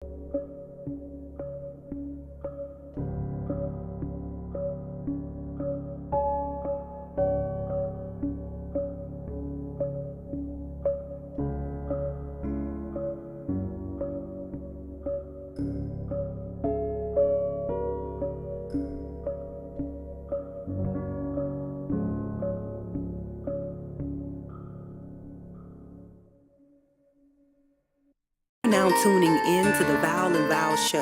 Now tuning in to the Val and Val show,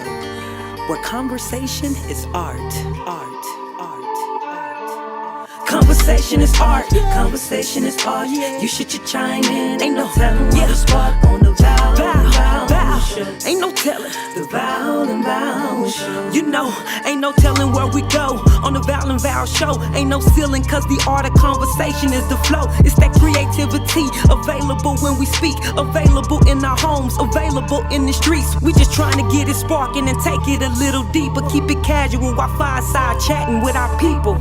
where conversation is art, art, art, art. Conversation is art, conversation is art. You should chime in, ain't no telling what is spark on the Val and Val show. Ain't no telling the Val and Val show. You know, ain't no telling where we go on the Val and Val show. Ain't no ceiling, cause the art of conversation is the flow. It's that creativity available when we speak, available in our homes, available in the streets. We just trying to get it sparking and take it a little deeper. Keep it casual while fireside chatting with our people.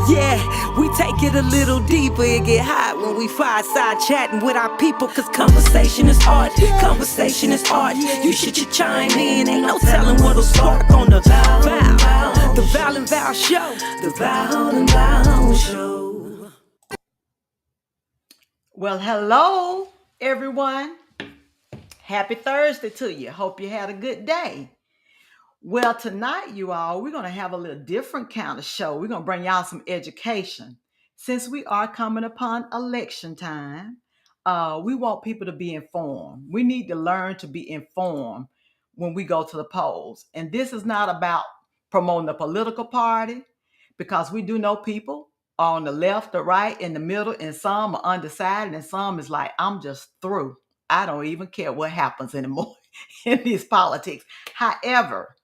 Yeah, we take it a little deeper. It get hot when we fireside chatting with our people. Cause conversation is art, conversation is art. You should chime in, ain't no telling what'll spark on the Val, the Val and Val show, the Val and Val show. Well, hello, everyone. Happy Thursday to you. Hope you had a good day. Well, tonight, you all, we're going to have a little different kind of show. We're going to bring y'all some education. Since we are coming upon election time, we want people to be informed. We need to learn to be informed when we go to the polls. And this is not about promoting a political party, because we do know people on the left, the right, in the middle, and some are undecided, and some is like, I'm just through. I don't even care what happens anymore in these politics. However,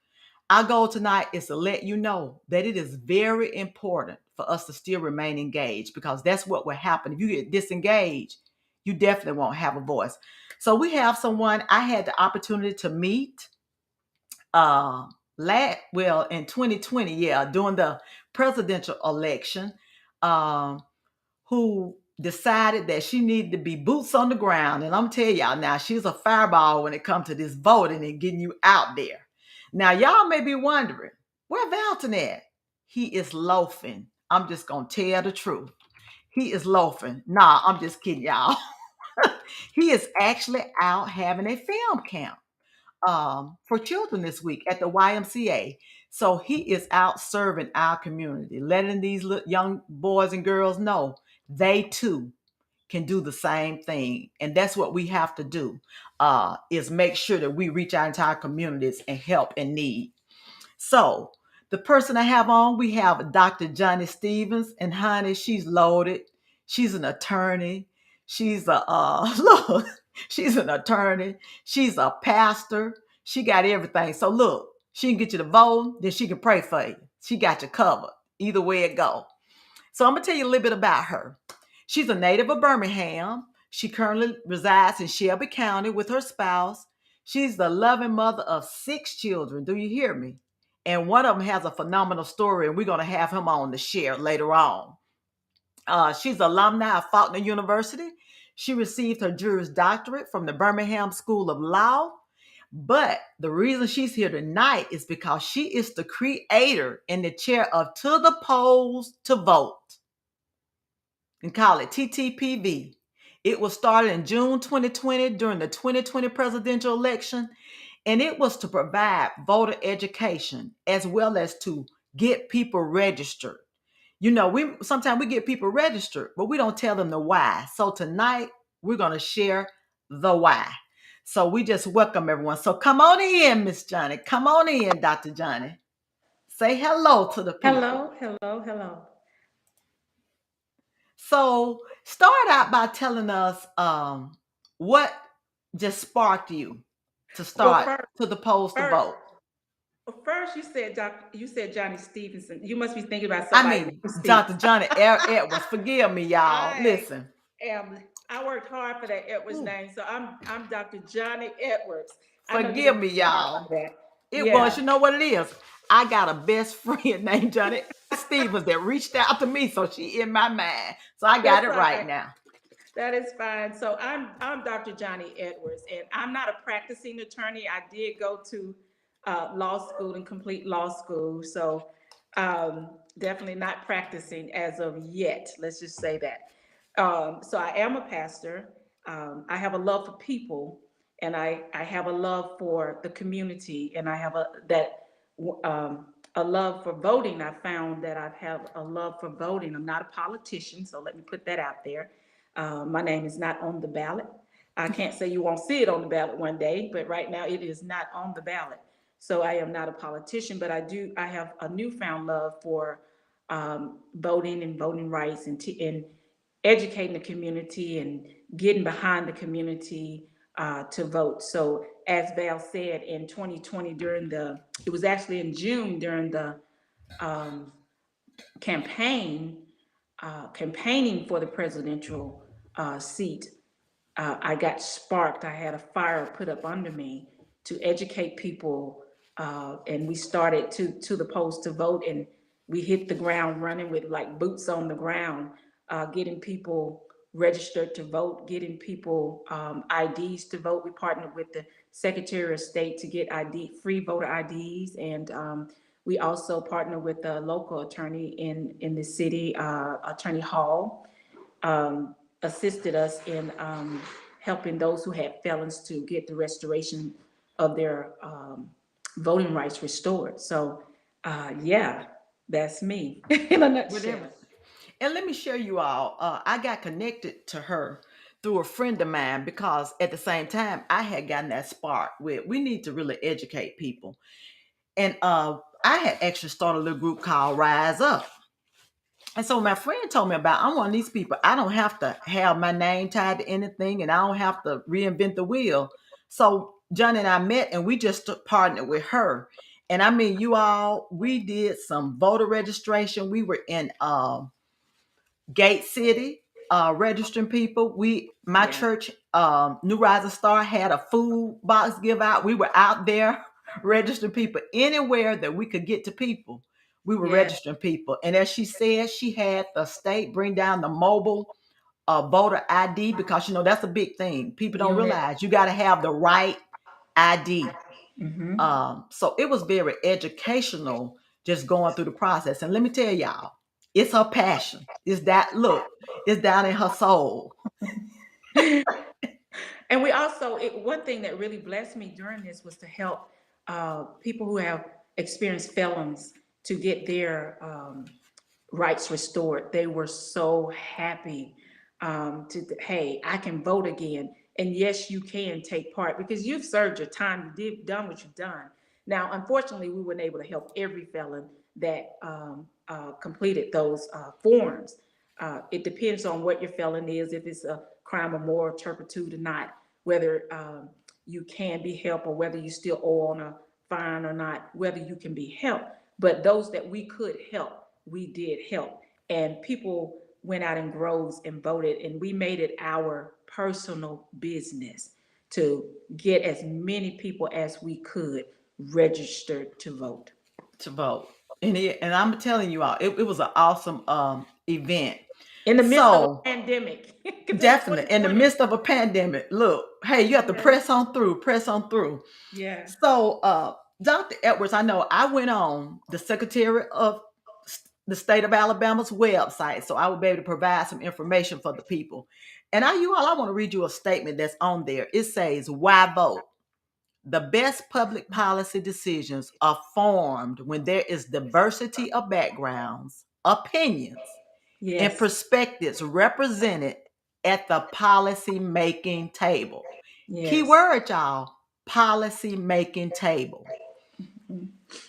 our goal tonight is to let you know that it is very important for us to still remain engaged, because that's what will happen. If you get disengaged, you definitely won't have a voice. So we have someone I had the opportunity to meet in 2020, during the presidential election, who decided that she needed to be boots on the ground. And I'm telling y'all now, she's a fireball when it comes to this voting and getting you out there. Now, y'all may be wondering, where Valton at? He is loafing. I'm just going to tell the truth. He is loafing. Nah, I'm just kidding, y'all. He is actually out having a film camp for children this week at the YMCA. So he is out serving our community, letting these young boys and girls know they too can do the same thing. And that's what we have to do, is make sure that we reach out into our communities and help in need. So the person I have on, we have Dr. Johnnie Stevens, and honey, she's loaded. She's an attorney. She's look, she's an attorney. She's a pastor. She got everything. So look, she can get you to vote, then she can pray for you. She got you covered. Either way it go. So I'm gonna tell you a little bit about her. She's a native of Birmingham. She currently resides in Shelby County with her spouse. She's the loving mother of 6 children. Do you hear me? And one of them has a phenomenal story, and we're going to have him on to share later on. She's an alumni of Faulkner University. She received her Juris Doctorate from the Birmingham School of Law. But the reason she's here tonight is because she is the creator and the chair of To the Polls to Vote, and call it TTPV. It was started in June 2020 during the 2020 presidential election, and it was to provide voter education as well as to get people registered. You know, we sometimes we get people registered, but we don't tell them the why. So tonight we're going to share the why. So we just welcome everyone. So come on in, Miss Johnnie. Come on in, Dr. Johnnie. Say hello to the people. Hello. So start out by telling us what just sparked you to Well, start To the polls to first, vote. first you said Johnny Stevenson. You must be thinking about I somebody mean, named Dr. Stevens. Johnny Edwards. Forgive me, y'all. I Listen. I worked hard for that Edwards Ooh, name, so I'm Dr. Johnny Edwards. I know you forgive didn't me, think too hard y'all. about that. It was, Yeah. you know what it is? I got a best friend named Johnny Stevens that reached out to me, so she in my mind. So I got That's it all right right. now. That is fine. So I'm Dr. Johnnie Edwards, and I'm not a practicing attorney. I did go to law school and complete law school, so definitely not practicing as of yet. Let's just say that. So I am a pastor. I have a love for people, and I have a love for the community, and I have a love for voting. I found that I have a love for voting. I'm not a politician, so let me put that out there. My name is not on the ballot. I can't say you won't see it on the ballot one day, but right now it is not on the ballot. So I am not a politician, but I have a newfound love for voting and voting rights and educating the community and getting behind the community to vote. So as Val said, in 2020 it was actually in June during the um, campaign, campaigning for the presidential seat, I got sparked. I had a fire put up under me to educate people, and we started to the polls to vote, and we hit the ground running with like boots on the ground, getting people registered to vote, getting people IDs to vote. We partnered with the Secretary of State to get free voter IDs, and we also partnered with the local attorney in the city, Attorney Hall, um, assisted us in helping those who had felons to get the restoration of their voting rights restored. So, yeah, that's me in a nutshell. Whatever. And let me share you all. I got connected to her through a friend of mine because at the same time I had gotten that spark where we need to really educate people. And I had actually started a little group called Rise Up. And so my friend told me about I'm one of these people. I don't have to have my name tied to anything and I don't have to reinvent the wheel. So Johnny and I met and we just partnered with her. And I mean, you all, we did some voter registration. We were in Gate City, registering people. My Yeah, church, New Rising Star, had a food box give out. We were out there registering people anywhere that we could get to people. We were yes, registering people, and as she said, she had the state bring down the mobile voter ID because that's a big thing. People don't you hit. realize you got to have the right ID. Mm-hmm. So it was very educational just going through the process. And let me tell y'all, it's her passion. It's down in her soul. And we also, one thing that really blessed me during this was to help people who have experienced felons to get their rights restored. They were so happy hey, I can vote again. And yes, you can take part because you've served your time. Done what you've done. Now, unfortunately, we weren't able to help every felon that completed those forms. It depends on what your felon is, if it's a crime of moral turpitude or not, whether you can be helped or whether you still owe on a fine or not, whether you can be helped. But those that we could help, we did help. And people went out in groves and voted, and we made it our personal business to get as many people as we could registered to vote. To vote. And I'm telling you all, it was an awesome event. In the midst of a So pandemic, because it was definitely in the 2020. midst of a pandemic, look, hey, you have to Yeah, press on through. yeah, So Dr. Edwards, I know I went on the Secretary of the state of Alabama's website, so I will be able to provide some information for the people. And I want to read you a statement that's on there. It says, "Why vote? The best public policy decisions are formed when there is diversity of backgrounds, opinions, and yes, perspectives represented at the policy making table." Key yes. word, y'all, policy making table.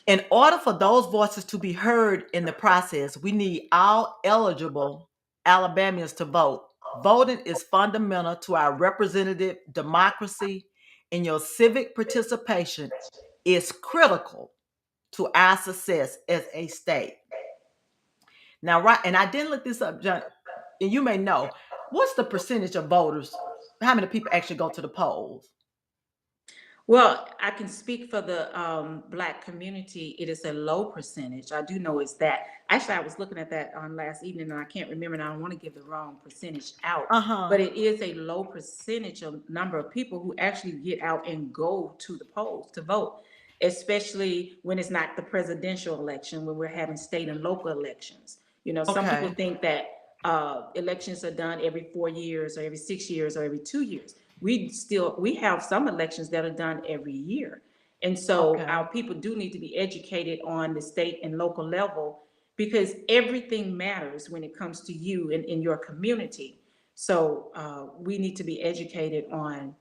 In order for those voices to be heard in the process, we need all eligible Alabamians to vote. Voting is fundamental to our representative democracy, and your civic participation is critical to our success as a state. Now, right, and I didn't look this up, John, and you may know, what's the percentage of voters? How many people actually go to the polls? Well, I can speak for the Black community. It is a low percentage. I do know it's that. Actually, I was looking at that on last evening, and I can't remember, and I don't want to give the wrong percentage out. Uh-huh. But it is a low percentage of number of people who actually get out and go to the polls to vote, especially when it's not the presidential election, when we're having state and local elections. You know, some people Okay. think that elections are done every 4 years or every 6 years or every 2 years. We have some elections that are done every year. And so Okay. our people do need to be educated on the state and local level, because everything matters when it comes to you and in your community. So we need to be educated on,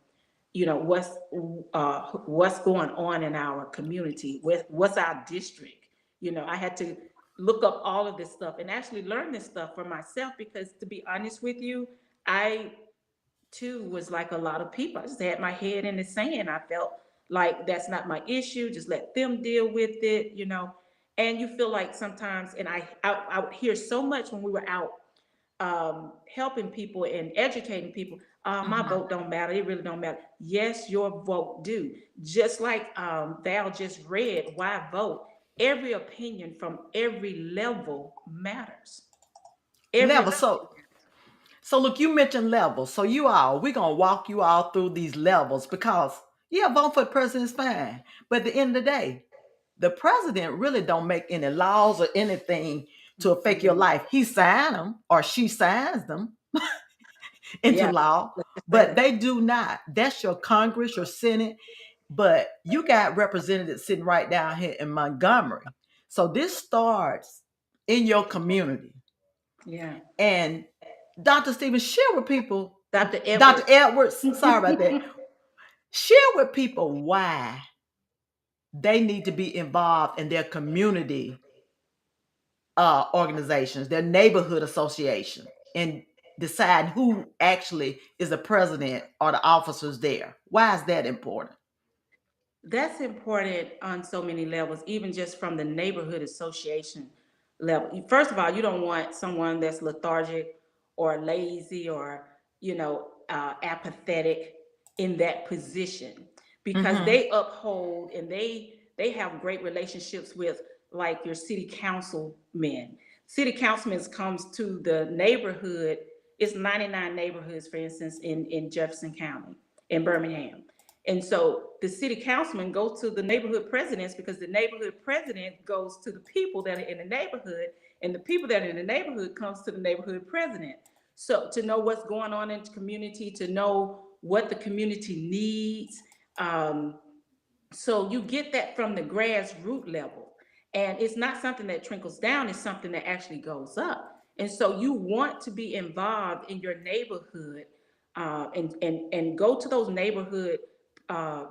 you know, what's going on in our community, what's our district. You know, I had to look up all of this stuff and actually learn this stuff for myself, because to be honest with you, I too was like a lot of people. I just had my head in the sand. I felt like that's not my issue. Just let them deal with it, you know. And you feel like sometimes, and I would hear so much when we were out helping people and educating people. My Hmm. vote don't matter. It really don't matter. Yes, your vote do. Just like Val just read, why vote? Every opinion from every level matters. Every Level. opinion. So look, you mentioned levels. So we're gonna walk you all through these levels because yeah, vote for the president is fine. But at the end of the day, the president really don't make any laws or anything to affect your Mhm. life. He signs them or she signs them into Yeah, law, let's just say but that. they do not. That's your Congress, your Senate. But you got representatives sitting right down here in Montgomery. So this starts in your community. Yeah. And Dr. Stevens, share with people, Dr. Dr. Edwards. Edwards, sorry about that. Share with people why they need to be involved in their community organizations, their neighborhood association, and decide who actually is the president or the officers there. Why is that important? That's important on so many levels, even just from the neighborhood association level. First of all, you don't want someone that's lethargic or lazy or, apathetic in that position, because Mm-hmm. they uphold and they have great relationships with, like, your city councilmen. City councilmen comes to the neighborhood. It's 99 neighborhoods, for instance, in Jefferson County, in Birmingham. And so the city councilman goes to the neighborhood presidents, because the neighborhood president goes to the people that are in the neighborhood, and the people that are in the neighborhood comes to the neighborhood president. So to know what's going on in the community, to know what the community needs. Um, so you get that from the grassroots level. And it's not something that trickles down, it's something that actually goes up. And so you want to be involved in your neighborhood, and go to those neighborhood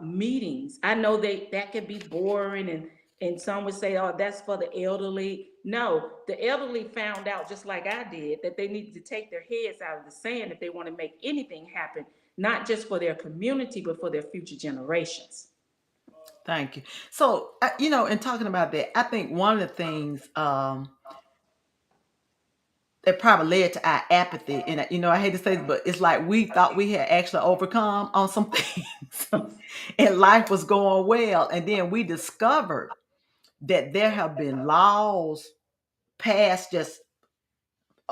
meetings. I know that can be boring, and some would say, oh, that's for the elderly. No, the elderly found out, just like I did, that they needed to take their heads out of the sand if they want to make anything happen, not just for their community, but for their future generations. Thank you. So, in talking about that, I think one of the things that probably led to our apathy, and I hate to say this, but it's like we thought we had actually overcome on some things, and life was going well, and then we discovered that there have been laws passed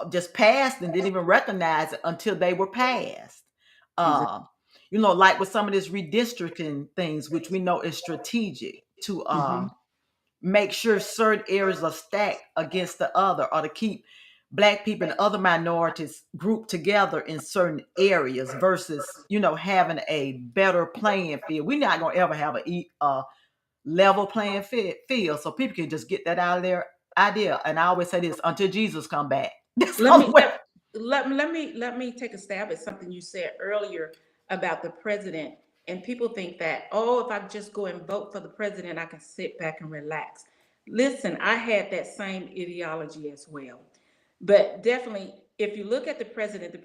just passed and didn't even recognize it until they were passed. Exactly. Um, like with some of this redistricting things, which we know is strategic to Hmm. make sure certain areas are stacked against the other, or to keep black people and other minorities grouped together in certain areas versus having a better playing field. We're not going to ever have a level playing field, so people can just get that out of their idea. And I always say this: until Jesus come back, that's the Let only me way. let me take a stab at something you said earlier about the president. And people think that, oh, if I just go and vote for the president, I can sit back and relax. Listen, I had that same ideology as well. But definitely, if you look at the president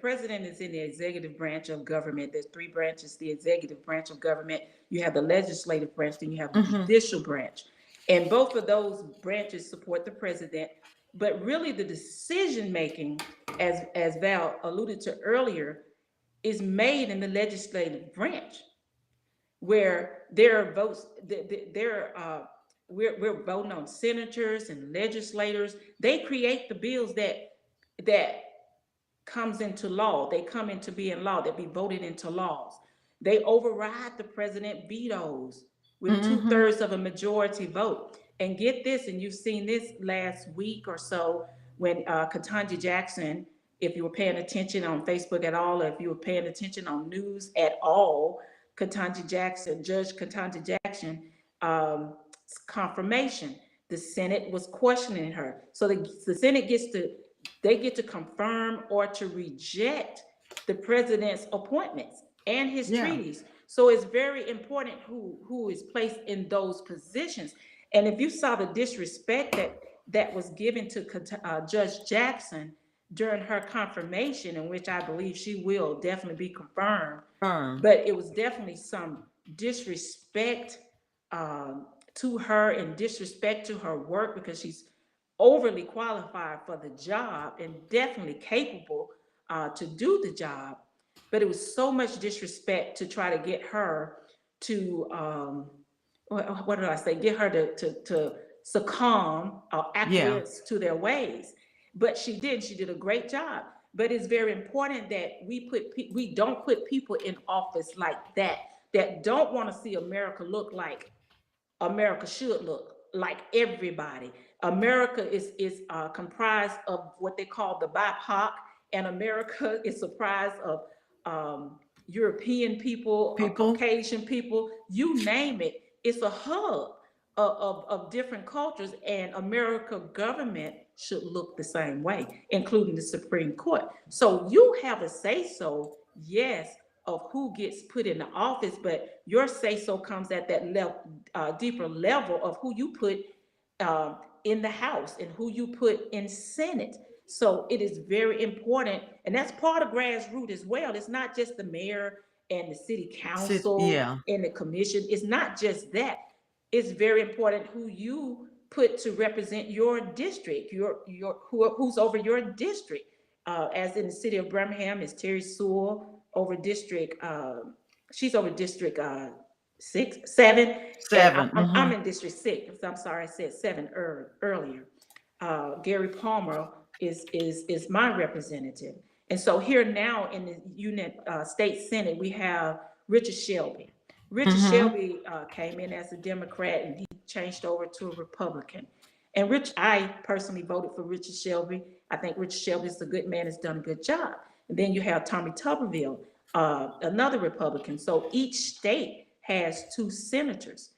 is in the executive branch of government. There's three branches: the executive branch of government, you have the legislative branch, then you have the Hmm. judicial branch. And both of those branches support the president. But really, the decision making, as Val alluded to earlier, is made in the legislative branch. where their votes, we're voting on senators and legislators. They create the bills that comes into law. They come into being law, that be voted into laws. They override the president vetoes with Mm-hmm. 2/3 of a majority vote. And get this, and you've seen this last week or so when Ketanji Jackson, if you were paying attention on Facebook at all, or if you were paying attention on news at all, Judge Ketanji Jackson, confirmation, the Senate was questioning her. So the Senate they get to confirm or to reject the president's appointments and his Yeah. treaties. So it's very important who is placed in those positions. And if you saw the disrespect that was given to Judge Jackson during her confirmation, in which I believe she will definitely be confirmed, Firm. but it was definitely some disrespect to her and disrespect to her work, because she's overly qualified for the job and definitely capable to do the job. But it was so much disrespect to try to get her to what did I say? Get her to succumb or Yeah. acquiesce to their ways. But she did. She did a great job. But it's very important that we don't put people in office like that don't want to see America look like America should look, like everybody. America is comprised of what they call the BIPOC, and America is comprised of European people, People. Caucasian people, you name it. It's a hub of different cultures, and America government should look the same way, including the Supreme Court. So you have a say so, yes, of who gets put in the office, but your say so comes at that deeper level of who you put in the House and who you put in Senate. So it is very important, and that's part of grassroots as well. It's not just the mayor and the city council Yeah. and the commission. It's not just that. It's very important who you put to represent your district, who's over your district. As in the city of Birmingham, is Terry Sewell over district. She's over district 7, and Seven. I'm Mm-hmm. in district 6. I'm sorry, I said 7 earlier. Gary Palmer is my representative, and so here now in the state senate we have Richard Shelby. Richard Mm-hmm. Shelby came in as a Democrat, and he changed over to a Republican. And I personally voted for Richard Shelby. I think Richard Shelby is a good man, has done a good job. And then you have Tommy Tuberville, another Republican. So each state has 2 senators.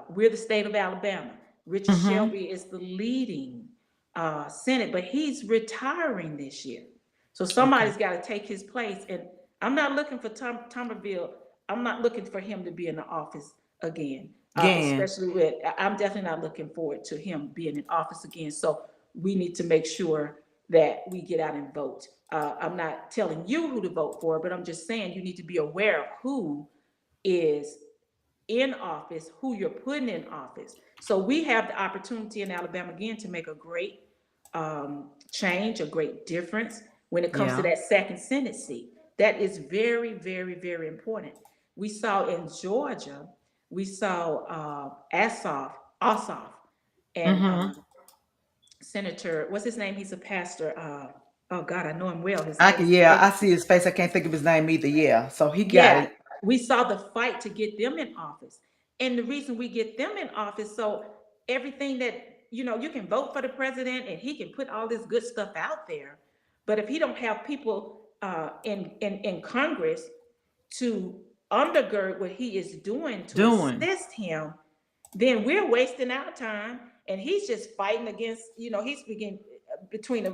We're the state of Alabama. Richard Mm-hmm. Shelby is the leading Senate, but he's retiring this year. So Okay. somebody's got to take his place. And I'm not looking for Tuberville. I'm not looking for him to be in the office again. Again. Especially with, I'm definitely not looking forward to him being in office again. So we need to make sure that we get out and vote. I'm not telling you who to vote for, but I'm just saying you need to be aware of who is in office, who you're putting in office. So we have the opportunity in Alabama again to make a great change, a great difference when it comes to Yeah. that second Senate seat. That is very, very, very important. We saw in Georgia, we saw Ossoff, and Mm-hmm. Senator, what's his name? He's a pastor. Oh God, I know him well. His I name can. is Yeah. I escaping. see his face. I can't think of his name either. Yeah. So he got Yeah, it. we saw the fight to get them in office. And the reason we get them in office, so everything that, you can vote for the president and he can put all this good stuff out there. But if he don't have people in Congress to undergird what he is doing to Doing. assist him, then we're wasting our time. And he's just fighting against, he's begin between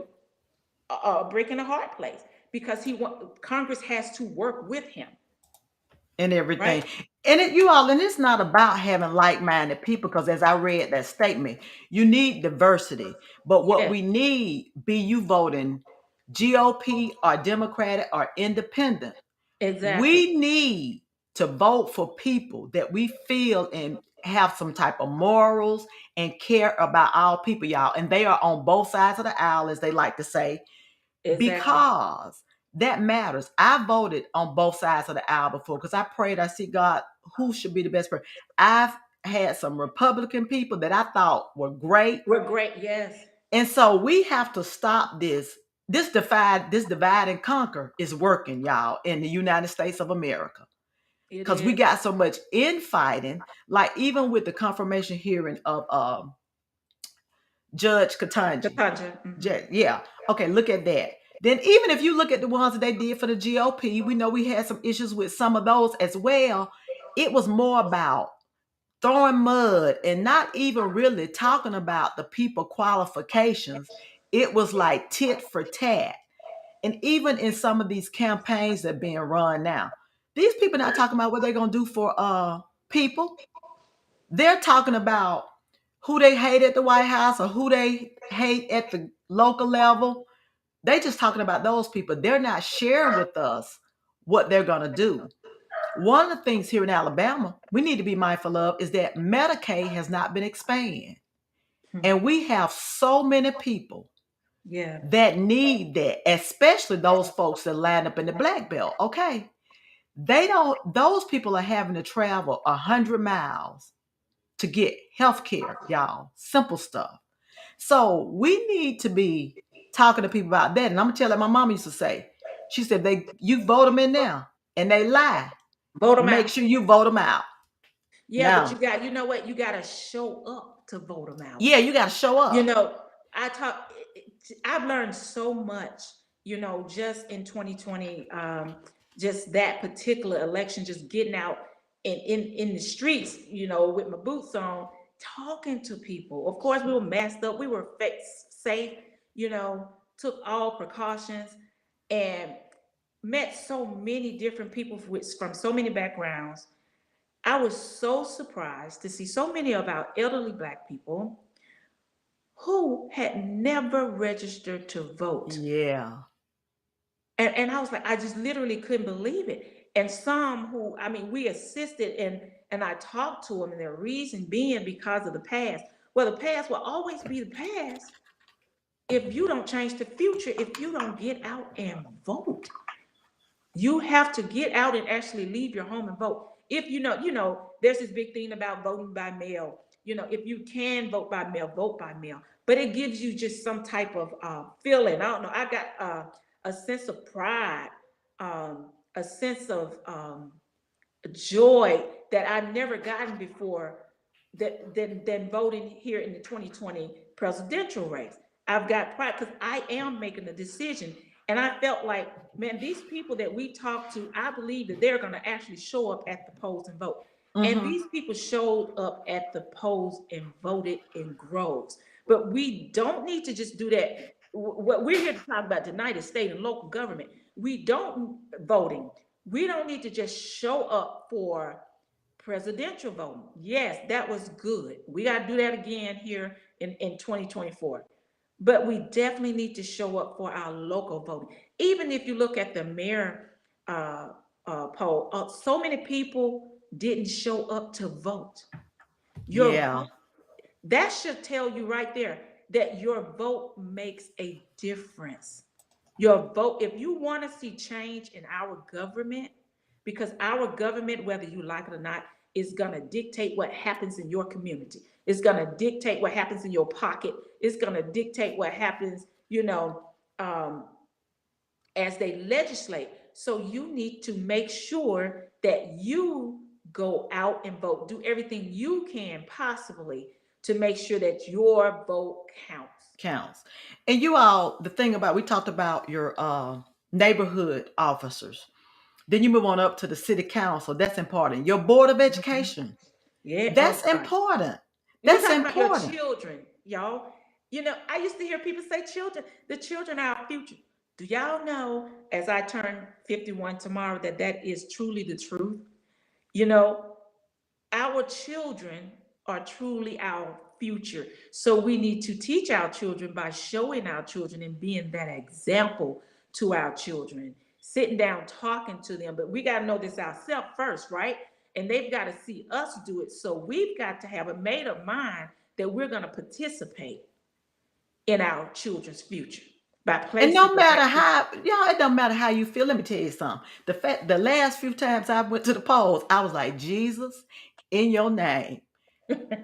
a brick and a hard place, because Congress has to work with him, And everything. right? And and it's not about having like-minded people, because as I read that statement, you need diversity. But what Yeah, we need, be you voting GOP or Democratic or independent, exactly. we need to vote for people that we feel and have some type of morals and care about our people, y'all. And they are on both sides of the aisle, as they like to say, Exactly. because that matters. I voted on both sides of the aisle before, because I prayed, I see God, who should be the best person. I've had some Republican people that I thought were great. We're great, yes. And so we have to stop this. This divide and conquer is working, y'all, in the United States of America. It Because we is. got so much infighting, like even with the confirmation hearing of Judge Katanji. Katanja. Hmm. Yeah. Okay, look at that. Then even if you look at the ones that they did for the GOP, we know we had some issues with some of those as well. It was more about throwing mud and not even really talking about the people qualifications. It was like tit for tat. And even in some of these campaigns that are being run now, these people not talking about what they're gonna do for people. They're talking about who they hate at the White House or who they hate at the local level. They just talking about those people. They're not sharing with us what they're gonna do. One of the things here in Alabama we need to be mindful of is that Medicaid has not been expanded. And we have so many people Yeah. that need that, especially those folks that line up in the black belt. Okay. Those people are having to travel 100 miles to get health care, y'all. Simple stuff. So we need to be talking to people about that. And I'm gonna tell you, like my mom used to say, she said, you vote them in now and they lie. Vote them Make out. sure you vote them out. Yeah, but Now, you know what? You got to show up to vote them out. yeah, you got to show You up. know, I talk. I've learned so much. Just in 2020, just that particular election, just getting out in the streets, with my boots on, talking to people. Of course, we were masked up. We were safe. Took all precautions, and met so many different people from so many backgrounds. I was so surprised to see so many of our elderly Black people who had never registered to vote. Yeah. And I was like, I just literally couldn't believe it. And some who, I mean, we assisted and I talked to them, and their reason being because of the past. Well, the past will always be the past if you don't change the future, if you don't get out and vote. You have to get out and actually leave your home and vote. If there's this big thing about voting by mail. If you can vote by mail, vote by mail. But it gives you just some type of feeling. I don't know. I got a sense of pride, a sense of joy that I've never gotten before than voting here in the 2020 presidential race. I've got pride because I am making a decision. And I felt like, man, these people that we talked to, I believe that they're going to actually show up at the polls and vote. And Mm-hmm. these people showed up at the polls and voted in groves. But we don't need to just do that. What we're here to talk about tonight is state and local government. We don't voting. We don't need to just show up for presidential voting. Yes, that was good. We got to do that again here in 2024. But we definitely need to show up for our local voting. Even if you look at the mayor uh, poll, so many people didn't show up to vote. Your Yeah. vote, that should tell you right there that your vote makes a difference. Your vote, if you want to see change in our government, because our government, whether you like it or not, is going to dictate what happens in your community. It's going to dictate what happens in your pocket. It's going to dictate what happens, um, as they legislate. So you need to make sure that you go out and vote. Do everything you can possibly to make sure that your vote counts. Counts. And you all, the thing about, we talked about your neighborhood officers. Then you move on up to the city council. That's important. Your board of Mhm. education. Yeah. Oh That's gosh. important. We're That's talking about your important. children, y'all. I used to hear people say children, the children are our future. Do y'all know, as I turn 51 tomorrow, that is truly the truth? You know, our children are truly our future. So we need to teach our children by showing our children and being that example to our children, sitting down, talking to them. But we got to know this ourselves first, right? And they've got to see us do it. So we've got to have a made up mind that we're going to participate in our children's future. by And placing no the matter right people. how, y'all, it don't matter how you feel. Let me tell you something. The last few times I went to the polls, I was like, Jesus, in your name.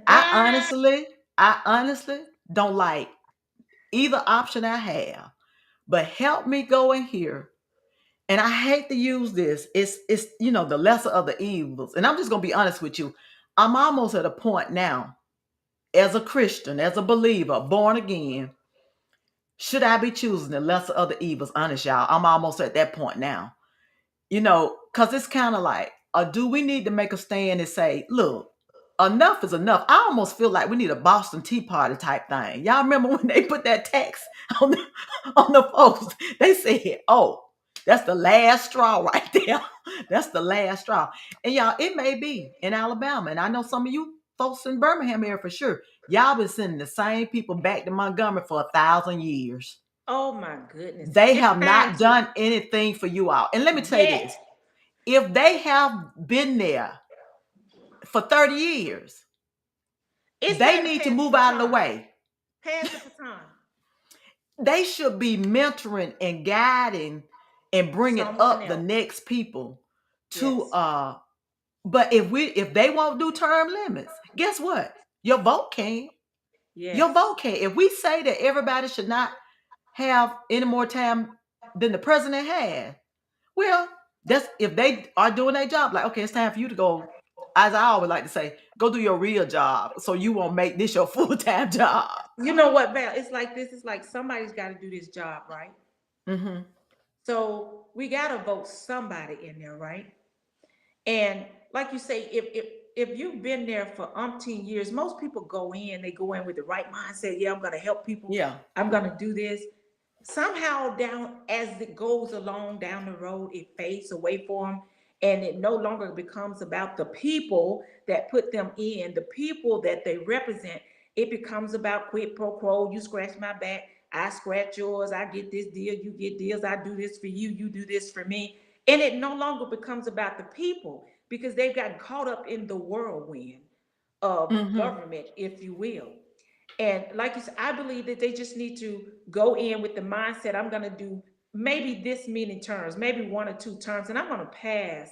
I honestly, I honestly don't like either option I have, but help me go in here. And I hate to use this. It's the lesser of the evils. And I'm just gonna be honest with you. I'm almost at a point now, as a Christian, as a believer, born again. Should I be choosing the lesser of the evils? Honest, y'all. I'm almost at that point now. Because it's kind of like, do we need to make a stand and say, look, enough is enough? I almost feel like we need a Boston Tea Party type thing. Y'all remember when they put that tax on the folks? They said, oh, that's the last straw right there. That's the last straw. And y'all, it may be in Alabama. And I know some of you folks in Birmingham area for sure. Y'all been sending the same people back to Montgomery for 1,000 years. Oh my goodness. They It's have time not to, done anything for you all. And let me tell you yet. this. If they have been there for 30 years, It's they time to need to pass the move out of the baton. way. Pass the baton. They should be mentoring and guiding and bringing Someone up the else. next people to Yes. but if they won't do term limits, guess what? Your vote can. Your Yes. vote can. If we say that everybody should not have any more time than the president had, well, that's if they are doing their job. Like, okay, it's time for you to go. As I always like to say, go do your real job, so you won't make this your full time job. You know what, Val? It's like this. It's like somebody's got to do this job, right? Hmm. So we got to vote somebody in there, right? And like you say, if you've been there for umpteen years, most people go in, they go in with the right mindset. Yeah, I'm going to help people. Yeah. I'm going to do this. Somehow down as it goes along down the road, it fades away for them, and it no longer becomes about the people that put them in, the people that they represent. It becomes about quid pro quo. You scratch my back, I scratch yours. I get this deal, you get deals. I do this for you, you do this for me. And it no longer becomes about the people because they've gotten caught up in the whirlwind of Hmm. government, if you will. And like you said, I believe that they just need to go in with the mindset, I'm going to do maybe this many terms, maybe one or two terms, and I'm going to pass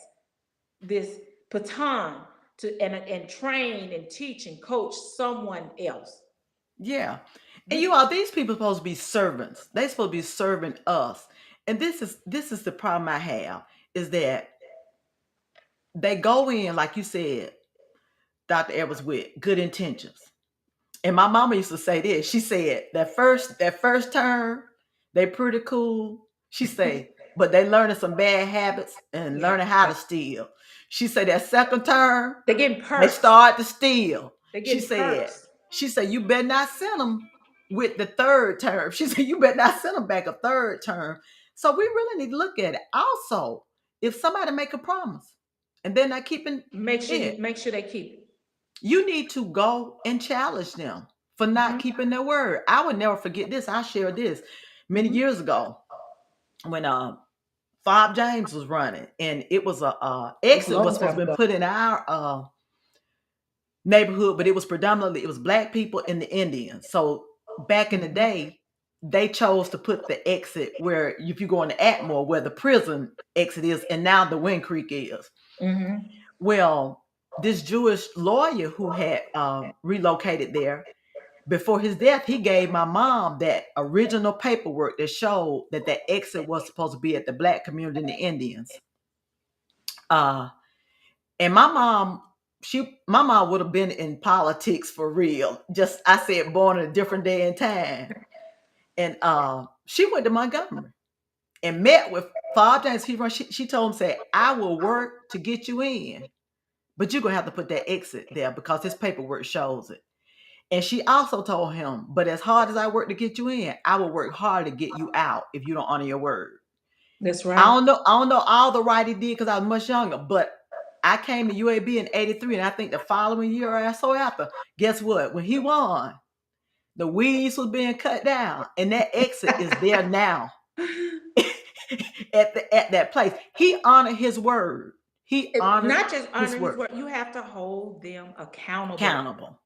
this baton to and train and teach and coach someone else. Yeah. And This these people supposed to be servants. They supposed to be serving us. And this is the problem I have is that they go in, like you said, Dr. Edwards, with good intentions. And my mama used to say this. She said that first term, they pretty cool. She say, but they learning some bad habits and yeah, learning how to steal. She said that second term, they're getting they perks. start to steal. They're She getting said, perks. she said, you better not send them with the third term. She said, you better not send them back a third term. So we really need to look at it. Also, if somebody make a promise and they're not keeping it, Make sure they keep it. you need to go and challenge them for not Mm-hmm. keeping their word. I would never forget this. I shared this many Mm-hmm. years ago when Bob James was running, and it was a It's a exit was long supposed time to be ago. put in our neighborhood, but it was predominantly it was black people and the Indians. So back in the Mm-hmm. day, they chose to put the exit where if you go into Atmore, where the prison exit is, and now the Wind Creek is. Mm-hmm. Well, this Jewish lawyer who had relocated there before his death, he gave my mom that original paperwork that showed that that exit was supposed to be at the black community and the Indians. Uh, and my mom would have been in politics for real. Just I said, born in a different day and time. And she went to Montgomery and met with Father James. She told him, said, I will work to get you in, but you're gonna have to put that exit there because his paperwork shows it. And she also told him, but as hard as I work to get you in, I will work hard to get you out if you don't honor your word. That's I right. don't know, I don't know all the right he did because I was much younger, but I came to UAB in 83, and I think the following year or so after, guess what? When he won, the weeds was being cut down, and that exit is there now at that place. He honored his word. He honored Not just his honor his word. word, you have to hold them accountable. Accountable.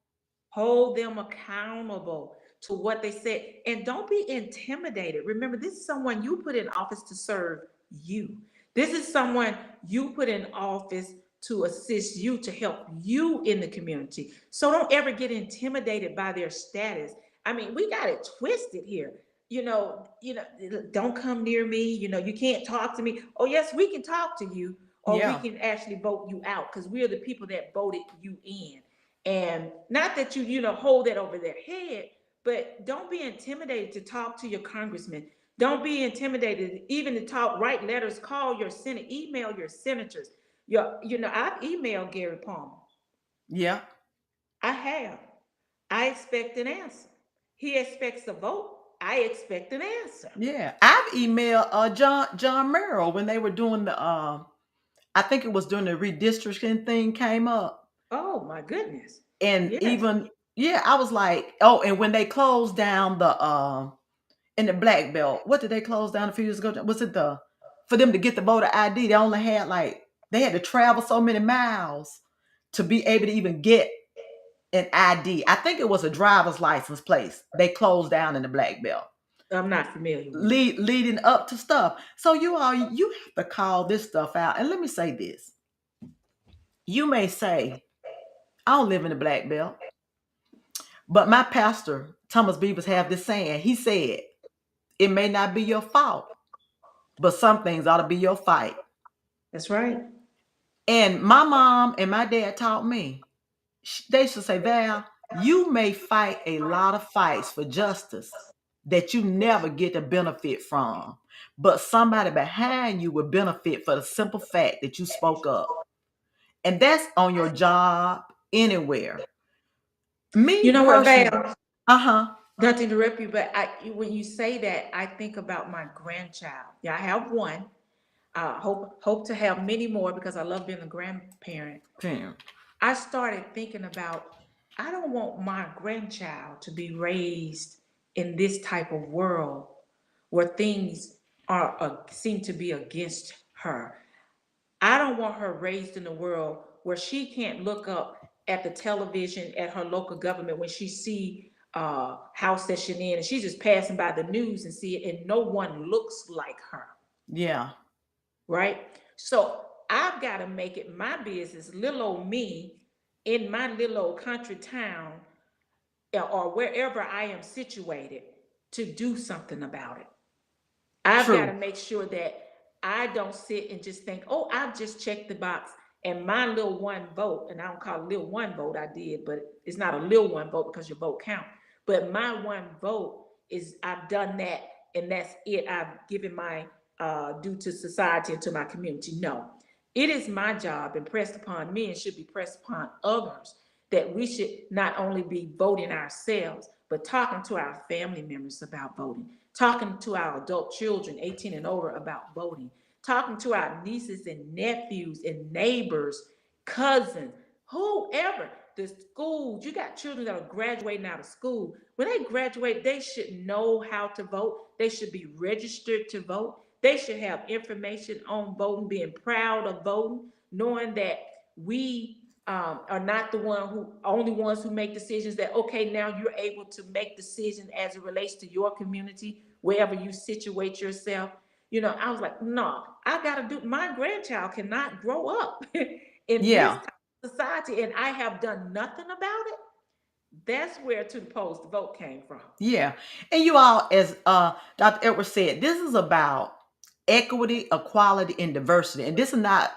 Hold them accountable to what they said. And don't be intimidated. Remember, this is someone you put in office to serve you. This is someone you put in office to assist you, to help you in the community. So don't ever get intimidated by their status. I mean, we got it twisted here. Don't come near me. You can't talk to me. Oh, yes, we can talk to you, or we Yeah. can actually vote you out because we're the people that voted you in. And not that hold that over their head, but don't be intimidated to talk to your congressman. Don't be intimidated even to talk, write letters, call your senate, email your senators. I've emailed Gary Palmer. Yeah. I have. I expect an answer. He expects a vote. I expect an answer. Yeah. I've emailed John Merrill when they were doing the I think it was during the redistricting thing came up. Oh my goodness. And Yes. even yeah, I was like, oh, and when they closed down the in the black belt, what did they close down a few years ago? Was it the for them to get the voter ID? They only had they had to travel so many miles to be able to even get an ID. I think it was a driver's license place. They closed down in the black belt. I'm not familiar with it. Leading up to stuff. So you have to call this stuff out. And let me say this. You may say, I don't live in the black belt. But my pastor, Thomas Beavers, have this saying. He said, it may not be your fault, but some things ought to be your fight. That's right. And my mom and my dad taught me, they should say, Val, you may fight a lot of fights for justice that you never get to benefit from, but somebody behind you will benefit for the simple fact that you spoke up. And that's on your job, anywhere. You Me know what, personally, Val? uh-huh. Not to interrupt you, but when you say that, I think about my grandchild. Yeah, I have one. Hope to have many more because I love being a grandparent. Parent. I started thinking about, I don't want my grandchild to be raised in this type of world where things are seem to be against her. I don't want her raised in a world where she can't look up at the television at her local government when she see house that she's in, and she's just passing by the news and see it, and no one looks like her, Yeah. right? So I've got to make it my business, little old me, in my little old country town, or wherever I am situated, to do something about it. I've got to True. make sure that I don't sit and just think, oh, I've just checked the box and my little one vote, and I don't call it little one vote, I did, but it's not a little one vote because your vote count. But my one vote is I've done that, and that's it. I've given my due to society and to my community. No, it is my job and pressed upon me and should be pressed upon others that we should not only be voting ourselves, but talking to our family members about voting, talking to our adult children, 18 and older, about voting, talking to our nieces and nephews and neighbors, cousins, whoever. The schools, you got children that are graduating out of school. When they graduate, they should know how to vote. They should be registered to vote. They should have information on voting, being proud of voting, knowing that we are not the only ones who make decisions. That okay, now you're able to make decisions as it relates to your community, wherever you situate yourself. I was like, no, I gotta do. My grandchild cannot grow up in this Yeah. type of society, and I have done nothing about it. That's where to the polls the vote came from. Yeah. And you all, as Dr. Edwards said, this is about equity, equality, and diversity. And this is not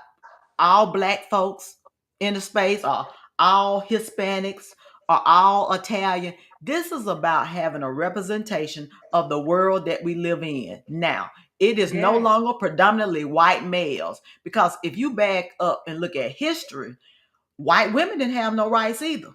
all black folks in the space or all Hispanics or all Italian. This is about having a representation of the world that we live in. Now, it is no Yes, longer predominantly white males, because if you back up and look at history, white women didn't have no rights either.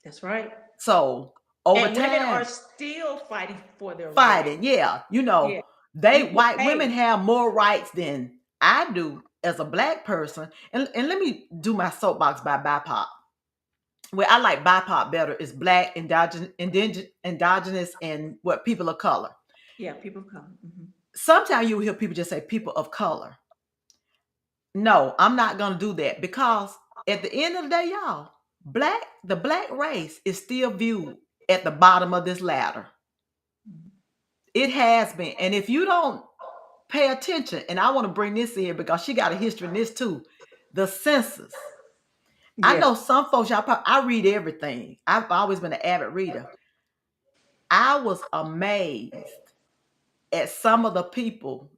that's right. So over And women are time, still fighting for their rights. fighting, yeah, Yeah, they equal white women pay. have more rights than I do as a black person. And let me do my soapbox by BIPOC. Where I like BIPOC better is black, indigenous, and what people of color. Yeah, people of color. Sometimes you hear people just say people of color. No, I'm not gonna do that, because at the end of the day, y'all, the black race is still viewed at the bottom of this ladder. It has been. And if you don't pay attention, and I want to bring this in because she got a history in this too, the census. I Yeah. know some folks, I read everything. I've always been an avid reader. I was amazed at some of the people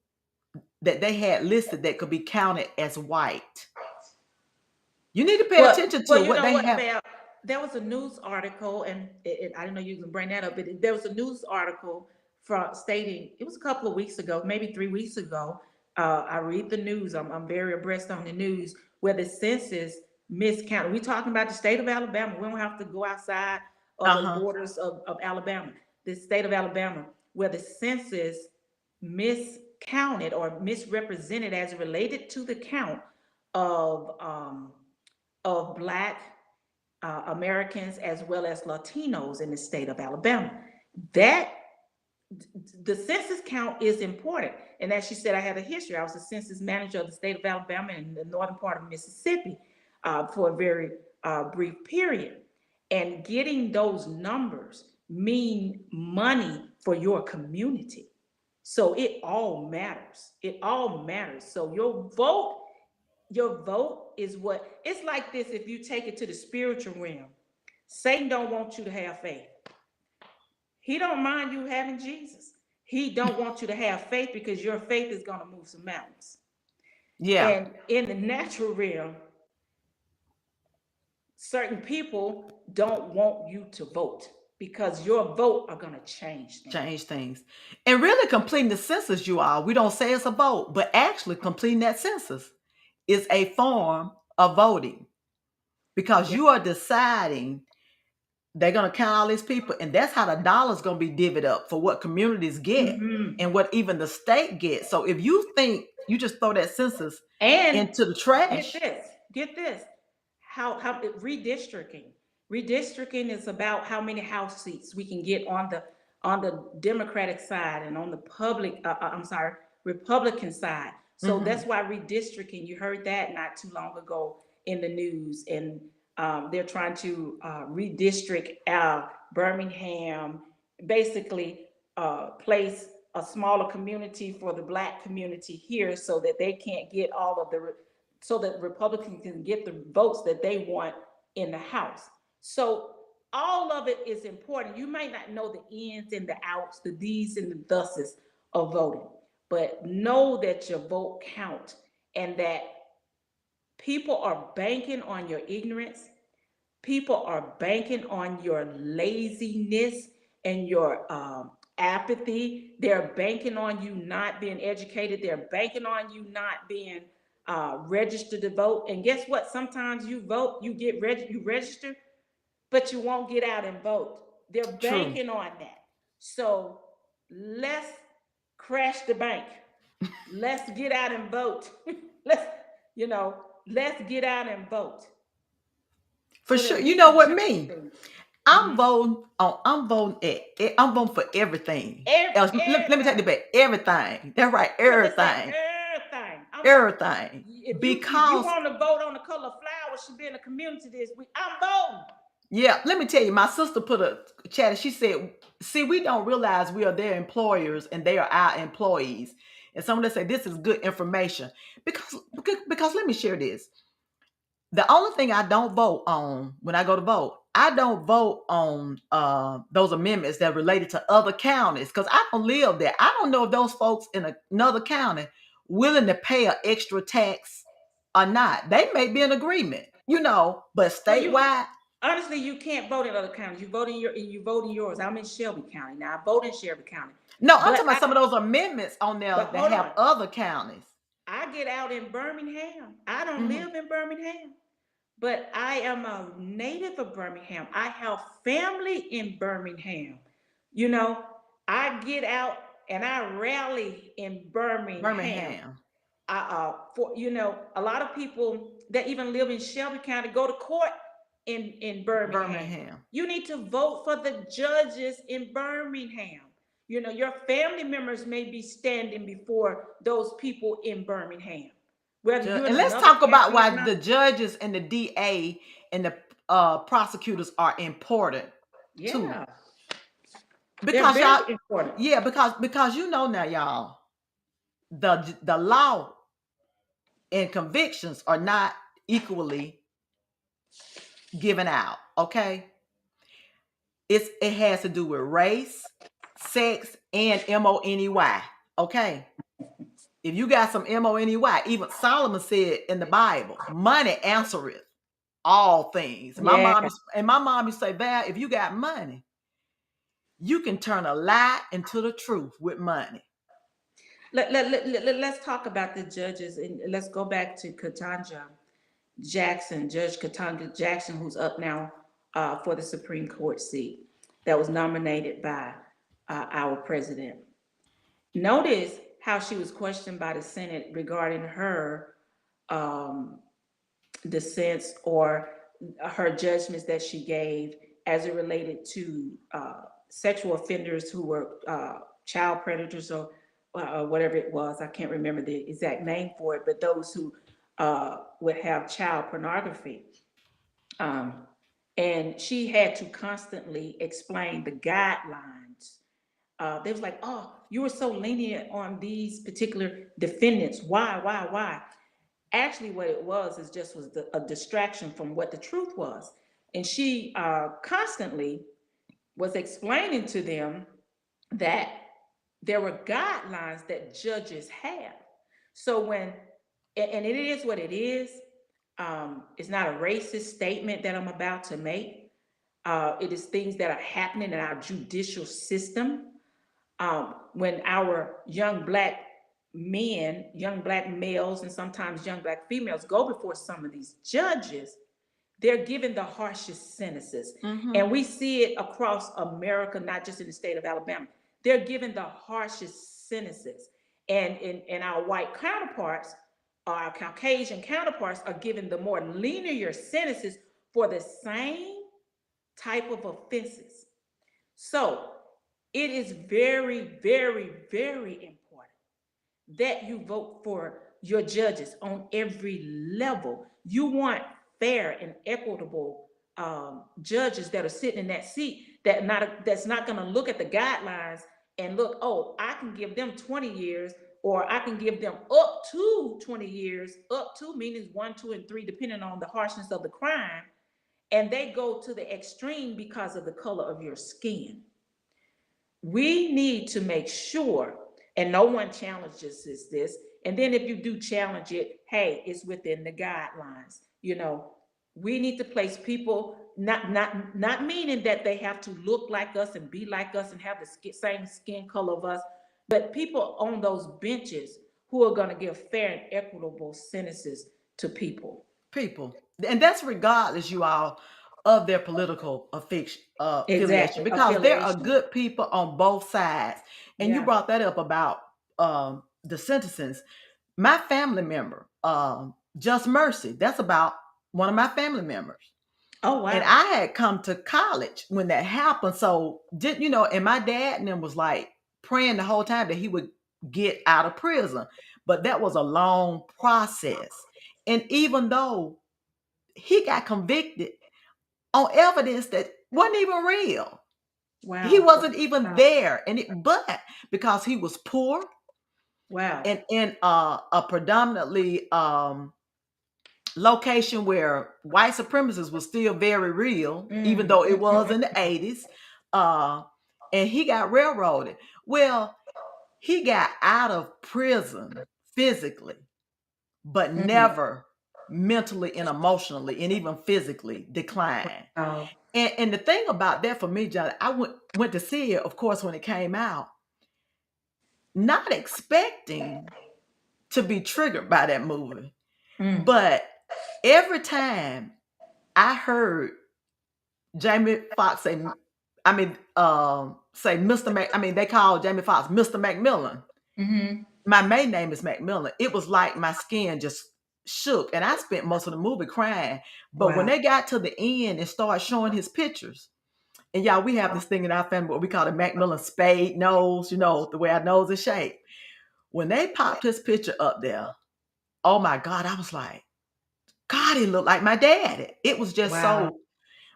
that they had listed that could be counted as white. You need to pay attention Well, to you what know they what, have. Val? There was a news article, and I didn't know you can bring that up, but there was a news article from stating it was a couple of weeks ago, maybe 3 weeks ago. I read the news. I'm very abreast on the news where the census miscounted. We talking about the state of Alabama. We don't have to go outside of the Uh-huh. borders of Alabama. The state of Alabama, where the census miscounted or misrepresented as related to the count of um, of Black Americans as well as Latinos in the state of Alabama. That the census count is important. And as she said, I had a history. I was a census manager of the state of Alabama and the northern part of Mississippi for a very brief period. And getting those numbers mean money for your community. So it all matters. It all matters. So your vote is what it's like this. If you take it to the spiritual realm, Satan don't want you to have faith. He don't mind you having Jesus. He don't want you to have faith because your faith is going to move some mountains. Yeah. And in the natural realm, certain people don't want you to vote because your vote are going to change things. Change things. And really completing the census, you all, we don't say it's a vote, but actually completing that census is a form of voting because Yeah. you are deciding they're going to count all these people, and that's how the dollar's going to be divvied up for what communities get Mm-hmm. and what even the state gets. So if you think you just throw that census And into the get trash, this, get this. How redistricting? Redistricting is about how many house seats we can get on the Democratic side and on the I'm sorry, Republican side. So that's mhm, why redistricting. You heard that not too long ago in the news, and they're trying to redistrict Birmingham, basically place a smaller community for the Black community here, so that they can't get all of the so that Republicans can get the votes that they want in the House. So all of it is important. You might not know the ins and the outs, the these and the thuses of voting, but know that your vote counts and that people are banking on your ignorance. People are banking on your laziness and your apathy. They're banking on you not being educated. They're banking on you not being registered to vote. And guess what? Sometimes you vote, you register, but you won't get out and vote. They're true. banking on that. So let's crash the bank. Let's get out and vote. let's, you know, let's get out and vote For so sure. that You we know can what change me? things. I'm Mhm. voting on. I'm voting for everything. Else, let me take the Everything. back. Everything. That's right. Yeah, let's say Everything. everything. I'm voting. Everything. If you Because want to vote on the color of flowers should be in the community this week, I'm voting. yeah, let me tell you, my sister put a chat and she said, see, we don't realize we are their employers and they are our employees. And someone that say this is good information. Because let me share this. The only thing I don't vote on when I go to vote, I don't vote on those amendments that are related to other counties because I don't live there. I don't know if those folks in another county willing to pay an extra tax or not. They may be in agreement, but Well, you statewide, honestly you can't vote in other counties. You vote in yours. I'm in Shelby County now. I vote in Shelby County, no, I'm talking but about some of those amendments on there but that hold have on. other counties. I get out in Birmingham. I don't Hmm. live in Birmingham, but I am a native of Birmingham. I have family in Birmingham. You know, I get out and I rally in Birmingham. Birmingham, For a lot of people that even live in Shelby County go to court in Birmingham. Birmingham. You need to vote for the judges in Birmingham. Your family members may be standing before those people in Birmingham, whether you're in And let's another talk about county or why not. the judges and the DA and the prosecutors are important. too. Yeah, they're Because y'all, very important. yeah, because you know now, y'all, the law and convictions are not equally given out. Okay, it has to do with race, sex, and money. Okay, if you got some money, even Solomon said in the Bible, money answereth all things. And Yeah. my mom used to say, Val, if you got money, you can turn a lie into the truth with money. Let's talk about the judges, and let's go back to Katanja Jackson, Judge Katanja Jackson, who's up now for the Supreme Court seat that was nominated by our president. Notice how she was questioned by the Senate regarding her um, dissents or her judgments that she gave as it related to sexual offenders who were child predators or whatever it was. I can't remember the exact name for it, but those who would have child pornography. Um, and she had to constantly explain the guidelines. They was like, "Oh, you were so lenient on these particular defendants. Why? Actually, what it was is just was a distraction from what the truth was." And she constantly was explaining to them that there were guidelines that judges have. So when, and it is what it is, it's not a racist statement that I'm about to make. It is things that are happening in our judicial system. When our young black men, young black males, and sometimes young black females go before some of these judges, they're given the harshest sentences. Mm-hmm. And we see it across America, not just in the state of Alabama. They're given the harshest sentences. And our white counterparts, our Caucasian counterparts, are given the more lenient sentences for the same type of offenses. So it is very, very, very important that you vote for your judges on every level. You want fair and equitable judges that are sitting in that seat that's not going to look at the guidelines and look, oh, I can give them 20 years or I can give them up to 20 years, up to meaning 1, 2, and 3, depending on the harshness of the crime. And they go to the extreme because of the color of your skin. We need to make sure, and no one challenges this. And then if you do challenge it, hey, it's within the guidelines. We need to place people, not meaning that they have to look like us and be like us and have the same skin color of us, but people on those benches who are going to give fair and equitable sentences to people. People, and that's regardless, you all, of their political affiliation, Exactly. because there are Affiliation. good people on both sides. And you Yeah. brought that up about the sentencings. My family member, Just Mercy, that's about one of my family members. Oh, And wow. I had come to college when that happened. So did and my dad and them was like praying the whole time that he would get out of prison. But that was a long process. And even though he got convicted on evidence that wasn't even real, he Wow. wasn't even Wow. there. But because he was poor Wow. and in a predominantly location where white supremacists was still very real, even Mm, though it mm, was mm, in the 80s. Uh, and he got railroaded. Well, he got out of prison physically, but mm. never mentally and emotionally and even physically declined. Wow. And the thing about that for me, John, I went to see it, of course, when it came out, not expecting to be triggered by that movie. Mm, But every time I heard Jamie Foxx say Mr. they call Jamie Foxx Mr. McMillan. mm-hmm. My main name is McMillan. It was like my skin just shook, and I spent most of the movie crying. But when Wow. they got to the end and started showing his pictures, and y'all, we have this thing in our family what we call the Macmillan spade nose, the way our nose is shaped. When they popped his picture up there, oh my God, I was like, God, he looked like my dad. It was just Wow. so.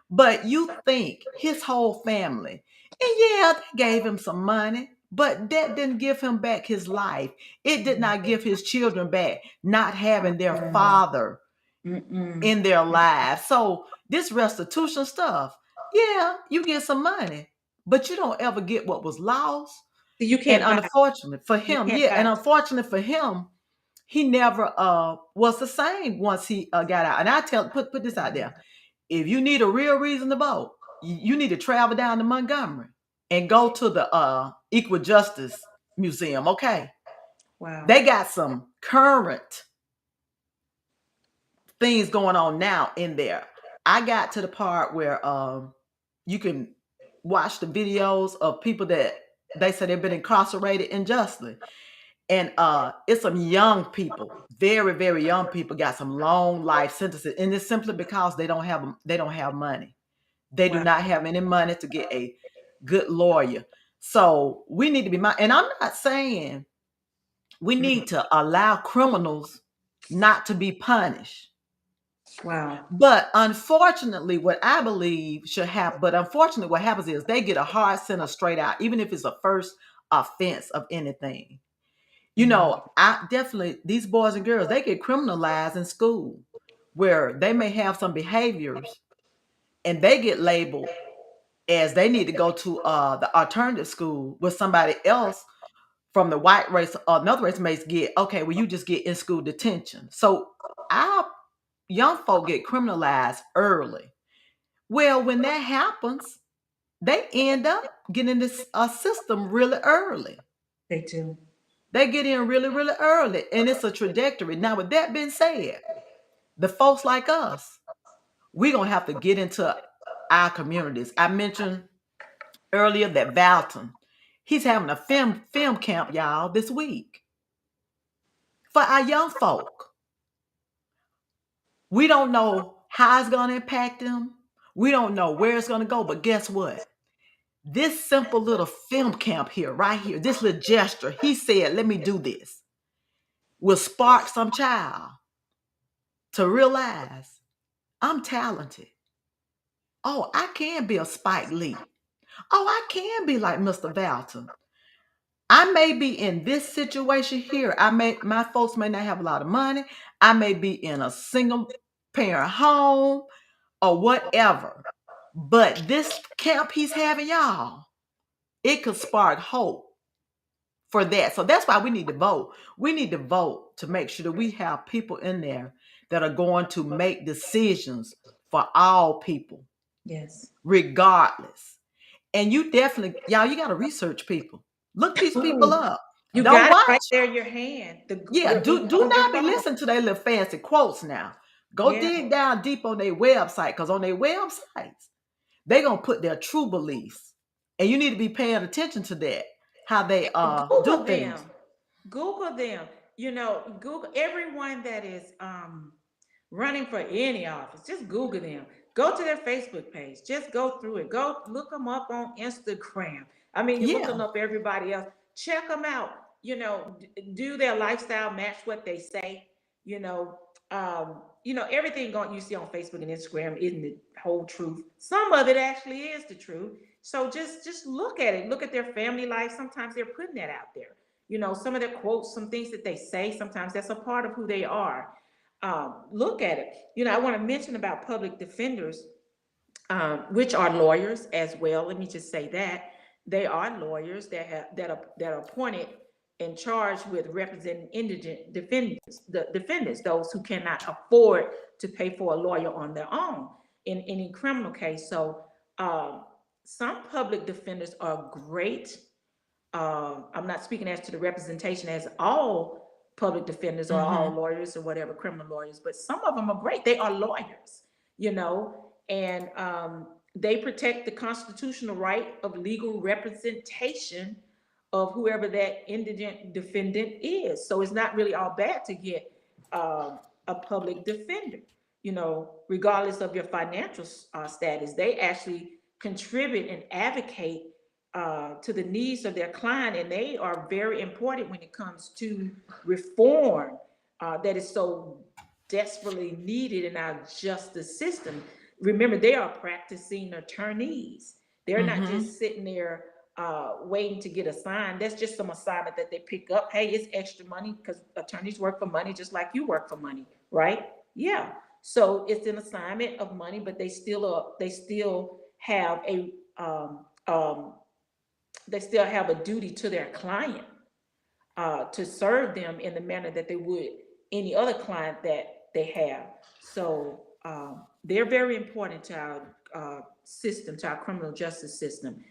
But you think his whole family, and yeah, they gave him some money, but that didn't give him back his life. It did not give his children back not having their father Mm-mm. in their lives. So this restitution stuff, yeah, you get some money, but you don't ever get what was lost. So you And can't buy. unfortunately for You him, can't yeah, and buy. unfortunately for him, he never was the same once he got out. And I put this out there: if you need a real reason to vote, you need to travel down to Montgomery and go to the Equal Justice Museum. Okay, Wow. they got some current things going on now in there. I got to the part where you can watch the videos of people that they say they've been incarcerated unjustly. And it's some young people, very, very young people, got some long life sentences. And it's simply because they don't have money. They do Wow. not have any money to get a good lawyer. So we need to be and I'm not saying we Mm. need to allow criminals not to be punished. Wow. But unfortunately, what I believe should happen, but unfortunately, what happens is they get a hard sentence straight out, even if it's a first offense of anything. Mm. I definitely, these boys and girls, they get criminalized in school where they may have some behaviors and they get labeled as they need to go to the alternative school with somebody else from the white race or another race may get, okay, well, you just get in school detention. So our young folk get criminalized early. Well, when that happens, they end up getting this system really early. They do. They get in really, really early, and it's a trajectory. Now, with that being said, the folks like us, we're gonna have to get into our communities. I mentioned earlier that Valton, he's having a film camp, y'all, this week for our young folk. We don't know how it's gonna impact them. We don't know where it's gonna go, but guess what? This simple little film camp here, right here, this little gesture, he said, let me do this, will spark some child to realize I'm talented. Oh, I can be a Spike Lee. Oh, I can be like Mr. Valton. I may be in this situation here. My folks may not have a lot of money. I may be in a single parent home or whatever. But this camp he's having, y'all, it could spark hope for that. So that's why we need to vote. We need to vote to make sure that we have people in there that are going to make decisions for all people, Yes. regardless. And you definitely, y'all, you got to research people. Look these people Ooh, up. you Don't got it right watch. there in your hand. Yeah, do On your not be phone. listening to their little fancy quotes now. Go Yeah. dig down deep on their website, because on their websites, they're gonna put their true beliefs. And you need to be paying attention to that, how they Google do them. things. Google them. Google everyone that is running for any office. Just Google them. Go to their Facebook page. Just go through it. Go look them up on Instagram. I mean, you're looking Yeah, up everybody else. Check them out. Do their lifestyle match what they say? You know, everything going you see on Facebook and Instagram isn't the whole truth. Some of it actually is the truth. So just look at it. Look at their family life. Sometimes they're putting that out there. Some of their quotes, some things that they say. Sometimes that's a part of who they are. Look at it. I want to mention about public defenders, which are lawyers as well. Let me just say that they are lawyers that are appointed and charged with representing indigent defendants, those who cannot afford to pay for a lawyer on their own in any criminal case. So some public defenders are great. I'm not speaking as to the representation as all public defenders or all mm-hmm. lawyers or whatever, criminal lawyers, but some of them are great. They are lawyers, and they protect the constitutional right of legal representation of whoever that indigent defendant is. So it's not really all bad to get a public defender, regardless of your financial status. They actually contribute and advocate to the needs of their client, and they are very important when it comes to reform that is so desperately needed in our justice system. Remember, they are practicing attorneys. They're not Mm-hmm. just sitting there waiting to get assigned. That's just some assignment that they pick up. Hey, it's extra money because attorneys work for money just like you work for money, right? Yeah. So it's an assignment of money, but they still have a they still have a duty to their client to serve them in the manner that they would any other client that they have. So they're very important to our system, to our criminal justice system.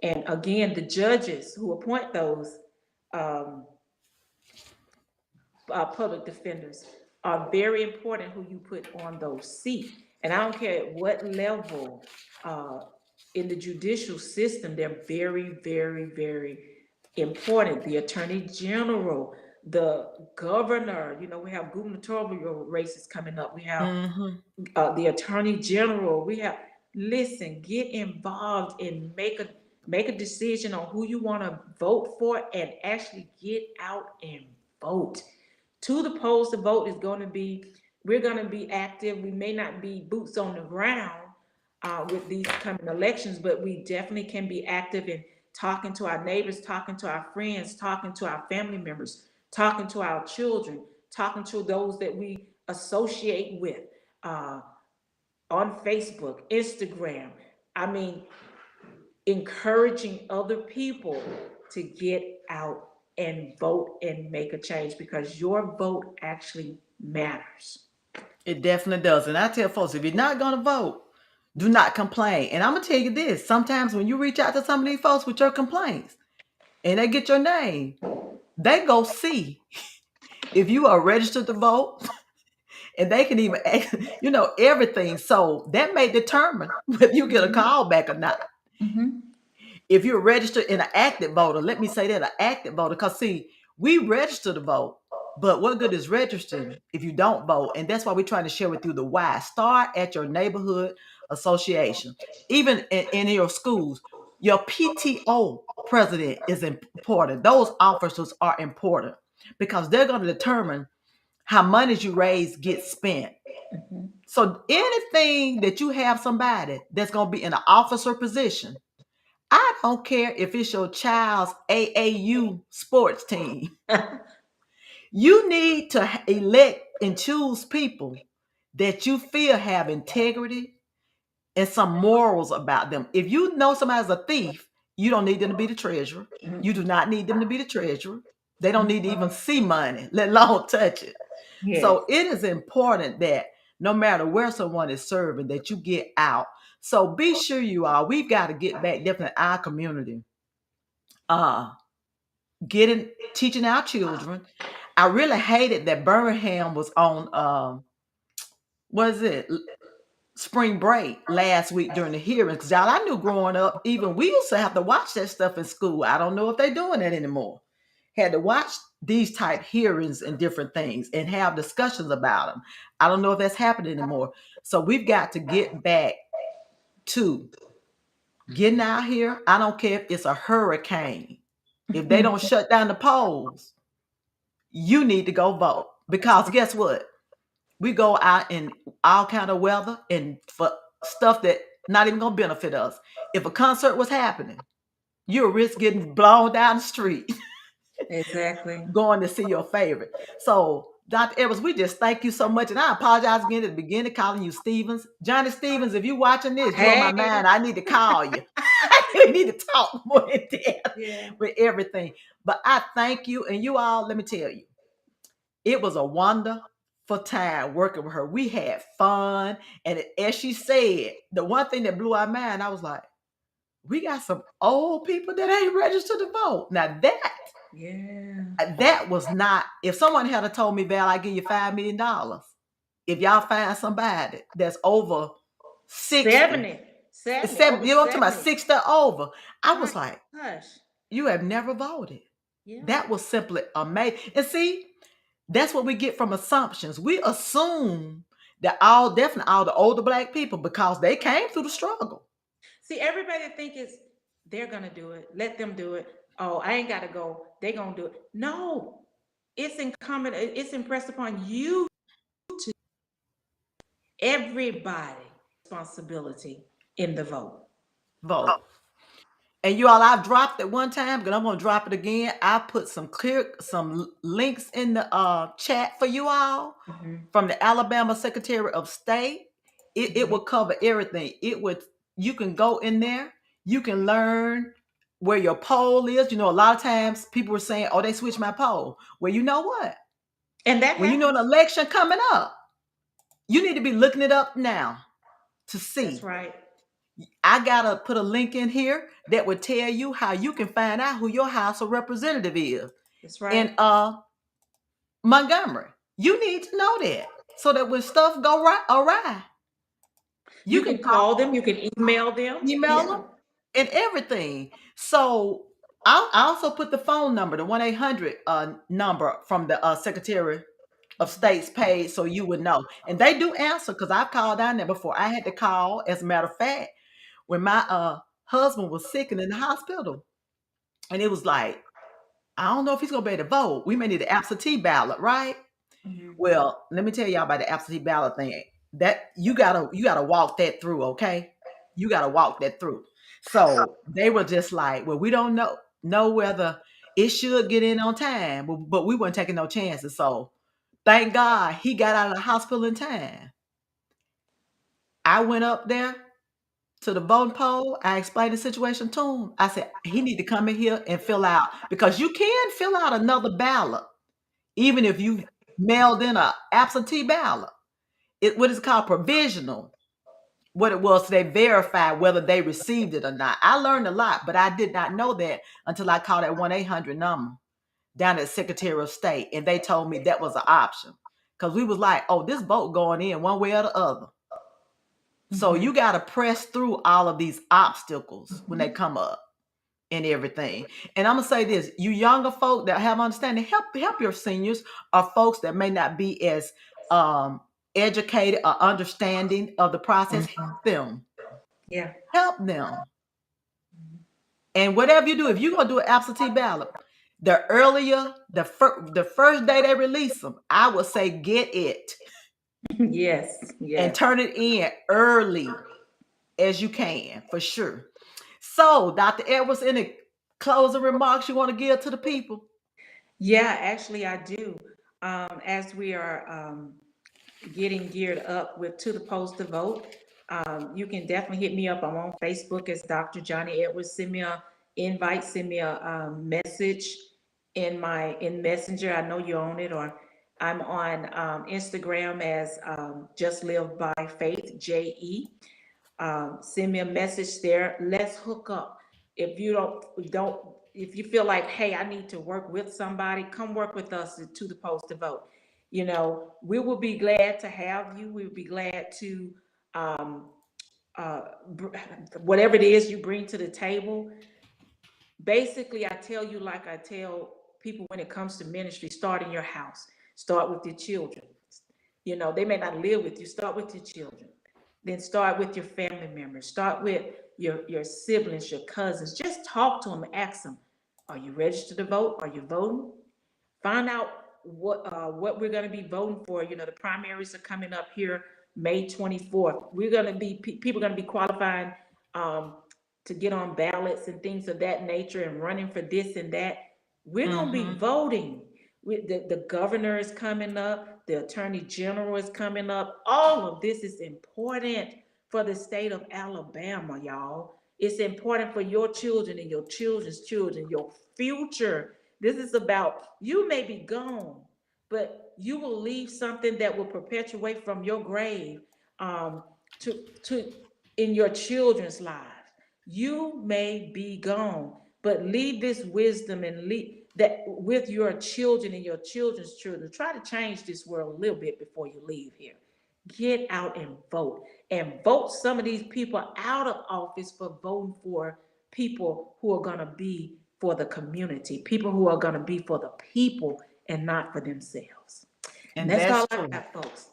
And again, the judges who appoint those um, public defenders are very important who you put on those seats. And I don't care at what level uh, in the judicial system, they're very, very, very important. The attorney general, the governor, we have gubernatorial races coming up. We have Mm-hmm. the attorney general. We have, listen, get involved and make a decision on who you want to vote for and actually get out and vote. To the polls to vote is going to be, we're going to be active. We may not be boots on the ground with these coming elections, but we definitely can be active in talking to our neighbors, talking to our friends, talking to our family members, talking to our children, talking to those that we associate with uh, on Facebook, Instagram. I mean, encouraging other people to get out and vote and make a change because your vote actually matters. It definitely does. And I tell folks, if you're not going to vote, do not complain. And I'm going to tell you this. Sometimes when you reach out to some of these folks with your complaints and they get your name, they go see if you are registered to vote and they can even, everything. So that may determine whether you get a call back or not. Mm-hmm. If you're registered in an active voter, let me say that, an active voter, because see, we register to vote, but what good is registering if you don't vote? And that's why we're trying to share with you the why. Start at your neighborhood association, even in your schools. Your PTO president is important. Those officers are important because they're going to determine how money you raise gets spent. Mm-hmm. So anything that you have somebody that's going to be in an officer position, I don't care if it's your child's AAU sports team. You need to elect and choose people that you feel have integrity and some morals about them. If you know somebody's a thief, you don't need them to be the treasurer. You do not need them to be the treasurer. They don't need to even see money, let alone touch it. Yes. So it is important that no matter where someone is serving, that you get out. So be sure you are. We've got to get back definitely our community. Uh getting teaching our children. I really hated that Birmingham was on what is it? Spring break last week during the hearings. Because y'all, I knew growing up, even we used to have to watch that stuff in school. I don't know if they're doing that anymore. Had to watch these type hearings and different things and have discussions about them. I don't know if that's happening anymore. So we've got to get back to getting out here. I don't care if it's a hurricane. If they don't shut down the polls, you need to go vote. Because guess what? We go out in all kind of weather and for stuff that not even gonna benefit us. If a concert was happening, you'll risk getting blown down the street Exactly. going to see your favorite. So, Dr. Evans, we just thank you so much. And I apologize again at the beginning calling you Stevens. Johnnie Stevens, if you're watching this, you're on my Hey. mind. I need to call you. We need to talk more in depth Yeah. with everything. But I thank you. And you all, let me tell you, it was a wonderful time working with her. We had fun. And as she said, the one thing that blew our mind, I was like, we got some old people that ain't registered to vote. Now Yeah. that was not, if someone had told me, Val, I give you $5 million. If y'all find somebody that's over 60, 70. 70. Over 70, you know what I'm talking about, 70. 60 over, I My was like, gosh. you have never voted. Yeah. That was simply amazing. And see, that's what we get from assumptions. We assume that definitely all the older Black people, because they came through the struggle. See, everybody think it's they're gonna do it. Let them do it. Oh, I ain't gotta go. They gonna do it. No, it's incumbent. It's impressed upon you. Everybody. responsibility in the vote. Vote. And you all, I've dropped it one time, but I'm gonna drop it again. I put some links in the chat for you all Mhm. from the Alabama Secretary of State. It Mhm. will cover everything. You can go in there, you can learn where your poll is. You know, a lot of times people were saying, oh, they switched my poll. Well, you know what? And that When you know an happens. election coming up, you need to be looking it up now to That's see. right. I gotta put a link in here that would tell you how you can find out who your House of Representative is That's right. in Montgomery. You need to know that so that when stuff go right awry, you You can can call them, you can email them. email Yeah. them and everything. So I also put the phone number, the 1-800 number from the Secretary of State's page, so you would know. And they do answer because I've called down there before. I had to call, as a matter of fact, when my husband was sick and in the hospital, and it was like, I don't know if he's gonna be able to vote. We may need an absentee ballot, right? Mhm. Well, let me tell y'all about the absentee ballot thing. That you gotta walk that through, okay? You gotta walk that through. So they were just like, well, we don't know whether it should get in on time, but we weren't taking no chances. So thank God he got out of the hospital in time. I went up there to the voting poll. I explained the situation to him. I said he need to come in here and fill out because you can fill out another ballot even if you mailed in a absentee ballot. What is called provisional. What it was, so they verify whether they received it or not. I learned a lot, but I did not know that until I called that 1-800 number down at Secretary of State, and they told me that was an option because we was like, oh, this vote going in one way or the other. So Mhm. you got to press through all of these obstacles when they Mhm. come up and everything. And I'm gonna say this: you younger folk that have understanding, help your seniors or folks that may not be as um, educated or understanding of the process. Mhm. Help them, Yeah. help them. And whatever you do, if you're gonna do an absentee ballot, the earlier the first day they release them, I would say get it Yes. and Yes. turn it in early as you can for sure. So, Dr. Edwards, any closing remarks you want to give to the people? Yeah, actually, I do. As we are getting geared up with To the Post to Vote, you can definitely hit me up. I'm on Facebook as Dr. Johnnie Edwards. Send me a invite, send me a message in Messenger. I know you own it, or I'm on Instagram as Just Live by Faith, JE. Send me a message there. Let's hook up. If you don't, if you feel like, hey, I need to work with somebody, come work with us To the Post to Vote. You know, we will be glad to have you. We will be glad to um, uh, whatever it is you bring to the table. Basically, I tell you, like I tell people when it comes to ministry, start in your house, start with your children. You know, they may not live with you, start with your children. Then start with your family members, start with your siblings, your cousins. Just talk to them, ask them, are you registered to vote? Are you voting? Find out what we're going to be voting for. You know, the primaries are coming up here May 24th. We're going to be people are going to be qualifying um, to get on ballots and things of that nature and running for this and that. We're going to be Mm-hmm. voting. The governor is coming up, the attorney general is coming up. All of this is important for the state of Alabama, y'all. It's important for your children and your children's children, your future. This is about you may be gone, but you will leave something that will perpetuate from your grave to in your children's lives. You may be gone, but leave this wisdom and leave that with your children and your children's children. Try to change this world a little bit before you leave here. Get out and vote some of these people out of office for voting for people who are going to be for the community, people who are going to be for the people and not for themselves. And And that's that's all I true. got, folks.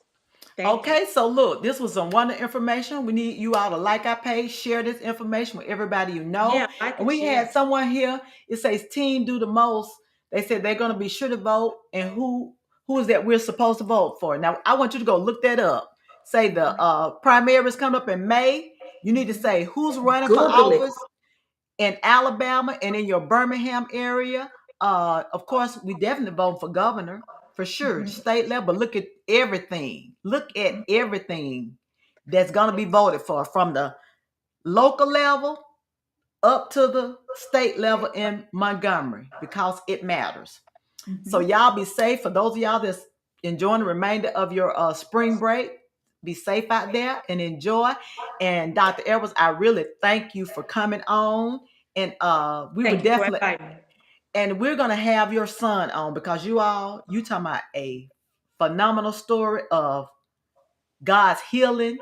Thank you. Okay, so look, this was some wonderful information. We need you all to like our page, share this information with everybody you know. Yeah, like And and we had share. someone here, it says team do the most. They said they're gonna be sure to vote and who is that we're supposed to vote for. Now I want you to go look that up. say the primaries come up in May, you need to say who's running for Google it. office in Alabama and in your Birmingham area. Of course, we definitely vote for governor for sure, state level. Look at everything. Look at everything that's going to be voted for from the local level up to the state level in Montgomery because it matters. So y'all be safe. For those of y'all that's enjoying the remainder of your spring break, be safe out there and enjoy. And Dr. Edwards, I really thank you for coming on. And we would Thank you for definitely, inviting me. and we're gonna have your son on because you talking about a phenomenal story of God's healing,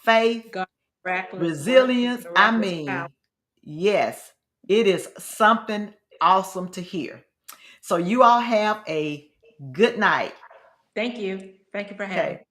faith, God's miraculous work, His resilience. I miraculous power. mean, yes, it is something awesome to hear. So you all have a good night. Thank you. Thank you for having me. Okay.